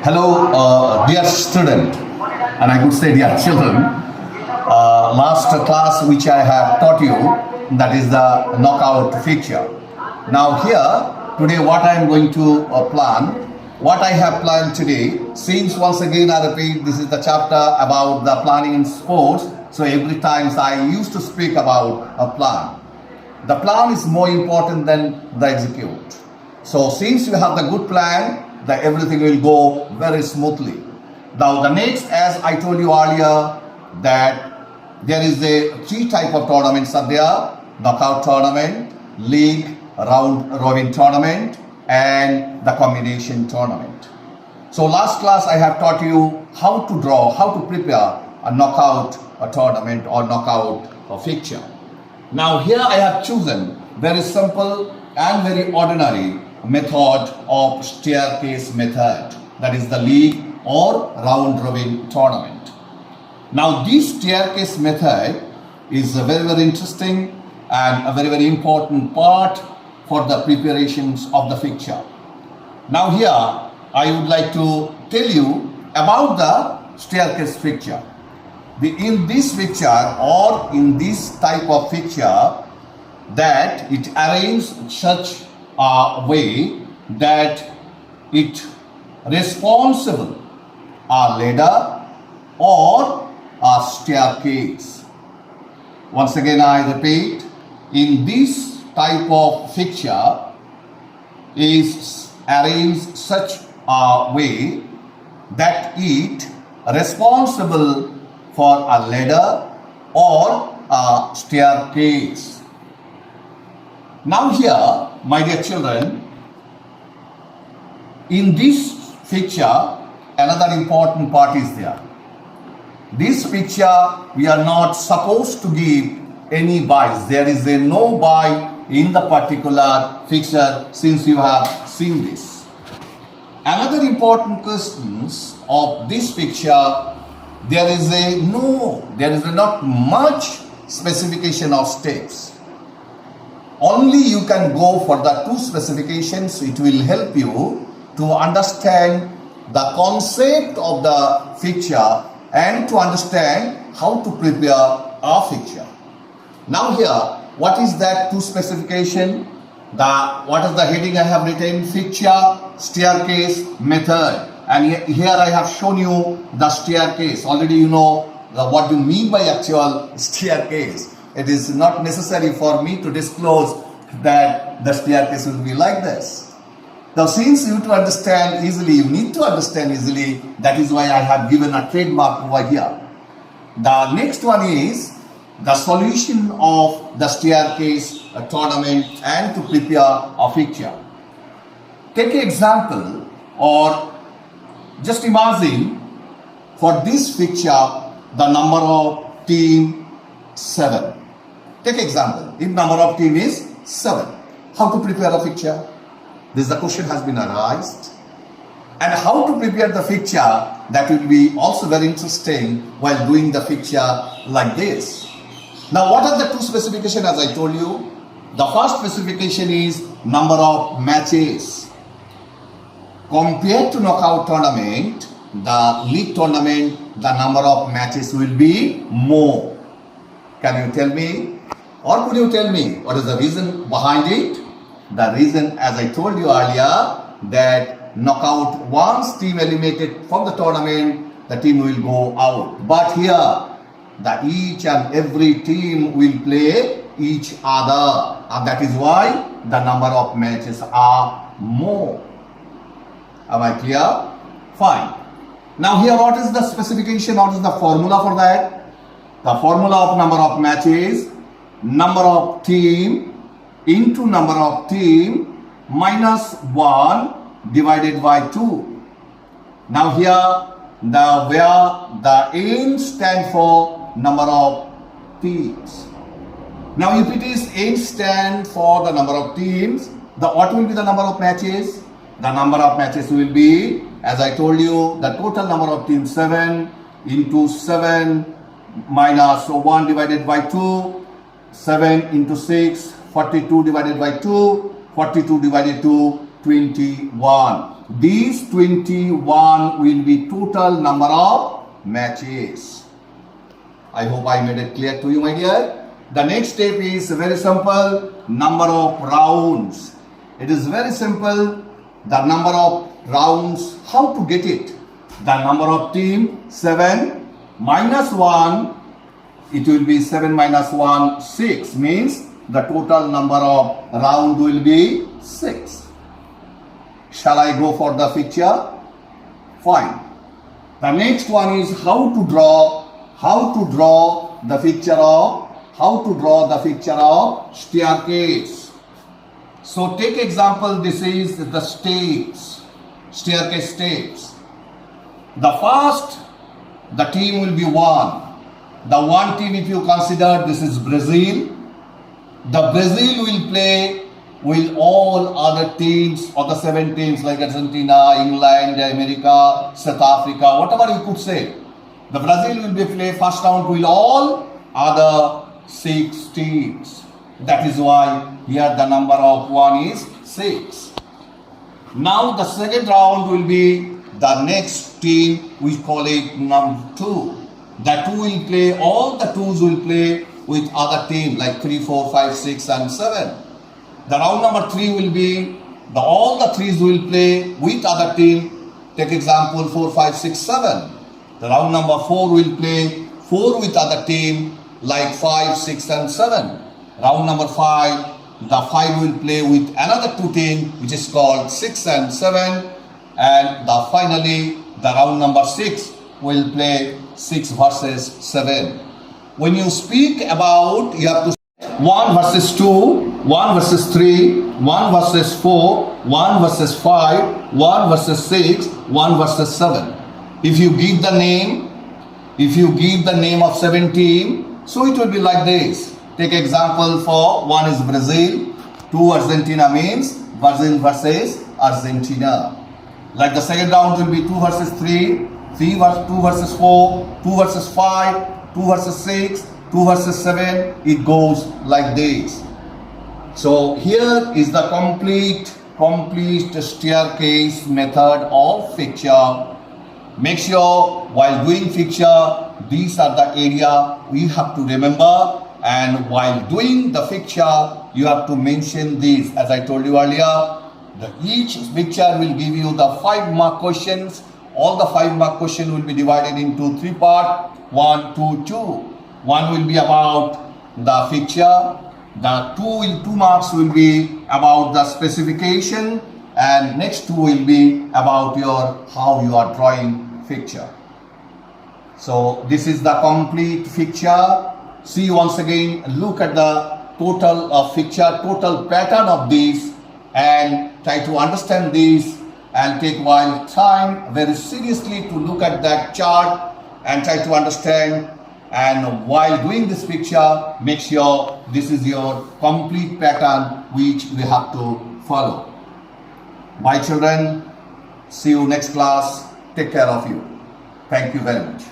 Hello, dear student, and I could say dear children. Last class which I have taught you, that is the knockout feature. Now here, today what I am going to plan, what I have planned today, since once again I repeat, this is the chapter about the planning in sports. So every time I used to speak about a plan. The plan is more important than the execute. So since you have the good plan, that everything will go very smoothly. Now the next, as I told you earlier, that there is a three type of tournaments are there: knockout tournament, league, round robin tournament, and the combination tournament. So last class I have taught you how to draw, how to prepare a knockout a tournament or knockout a fixture. Now here I have chosen very simple and very ordinary method of staircase method, that is the league or round robin tournament. Now this staircase method is a very interesting and a very important part for the preparations of the fixture. Now here I would like to tell you about the staircase fixture. In this fixture or in this type of fixture, that it arranges such a way that it responsible a ladder or a staircase. Once again I repeat, in this type of fixture is arranged such a way that it responsible for a ladder or a staircase. Now here, my dear children, in this picture, another important part is there. This picture, we are not supposed to give any buys. There is a no buy in the particular picture since you have seen this. Another important questions of this picture, there is not much specification of steps. Only you can go for the two specifications. It will help you to understand the concept of the fixture and to understand how to prepare a fixture. Now here, what is that two specification? What is the heading I have written? Fixture, staircase, method. And here I have shown you the staircase. Already you know what you mean by actual staircase. It is not necessary for me to disclose that the staircase will be like this. Now since you to understand easily, you need to understand easily, that is why I have given a trademark over here. The next one is the solution of the staircase tournament and to prepare a fixture. Take an example, or just imagine for this fixture the number of team 7. Take example, if number of team is 7, how to prepare a fixture? This the question has been arised. And how to prepare the fixture, that will be also very interesting while doing the fixture like this. Now what are the two specifications as I told you? The first specification is number of matches. Compared to knockout tournament, the league tournament, the number of matches will be more. Can you tell me? Or could you tell me what is the reason behind it? The reason, as I told you earlier, that knockout, once team eliminated from the tournament, the team will go out. But here, each and every team will play each other. And that is why the number of matches are more. Am I clear? Fine. Now here, what is the specification? What is the formula for that? The formula of number of matches, number of team into number of team minus 1 divided by 2. Now here, where the N stand for number of teams. Now if it is N stand for the number of teams, what will be the number of matches? The number of matches will be, as I told you, the total number of teams 7 into 7 minus 1 divided by 2, 7 into 6, 42 divided by 2, 42 divided to 21. These 21 will be total number of matches. I hope I made it clear to you, my dear. The next step is very simple, number of rounds. It is very simple, the number of rounds, how to get it. The number of team, 7 minus 1, it will be 7 minus 1, 6, means the total number of round will be 6. Shall I go for the picture? Fine. The next one is how to draw the picture of staircase. So take example, this is the steps, staircase steps. The first, the team will be 1. The one team, if you consider, this is Brazil. The Brazil will play with all other teams, other 7 teams like Argentina, England, America, South Africa, whatever you could say. The Brazil will be play first round with all other 6 teams. That is why here the number of 1 is 6. Now the second round will be the next team, we call it number 2. The 2 will play, all the 2s will play with other team like 3, 4, 5, 6 and 7. The round number 3 will be, all the 3s will play with other team. Take example 4, 5, 6, 7. The round number 4 will play 4 with other team like 5, 6 and 7. Round number 5, the 5 will play with another 2 team which is called 6 and 7. And finally the round number 6 will play 6 versus 7. When you speak about, you have to 1 versus 2, 1 versus 3, 1 versus 4, 1 versus 5, 1 versus 6, 1 versus 7. If you give the name of 17, so it will be like this. Take example for 1 is Brazil, 2 Argentina means Brazil versus Argentina. Like the second round will be 2 versus 3, 2 versus 4, 2 versus 5, 2 versus 6, 2 versus 7, it goes like this. So here is the complete staircase method of fixture. Make sure while doing fixture, these are the area we have to remember, and while doing the fixture, you have to mention these. As I told you earlier, each picture will give you the 5 mark questions. All the 5 mark questions will be divided into 3 parts, 1, 2, 2. 1 will be about the fixture, the 2 marks will be about the specification, and next 2 will be about how you are drawing fixture. So this is the complete fixture. See once again, look at the total of fixture, total pattern of these, and try to understand these, and take one time very seriously to look at that chart and try to understand. And while doing this picture, make sure this is your complete pattern which we have to follow. Bye children, see you next class. Take care of you. Thank you very much.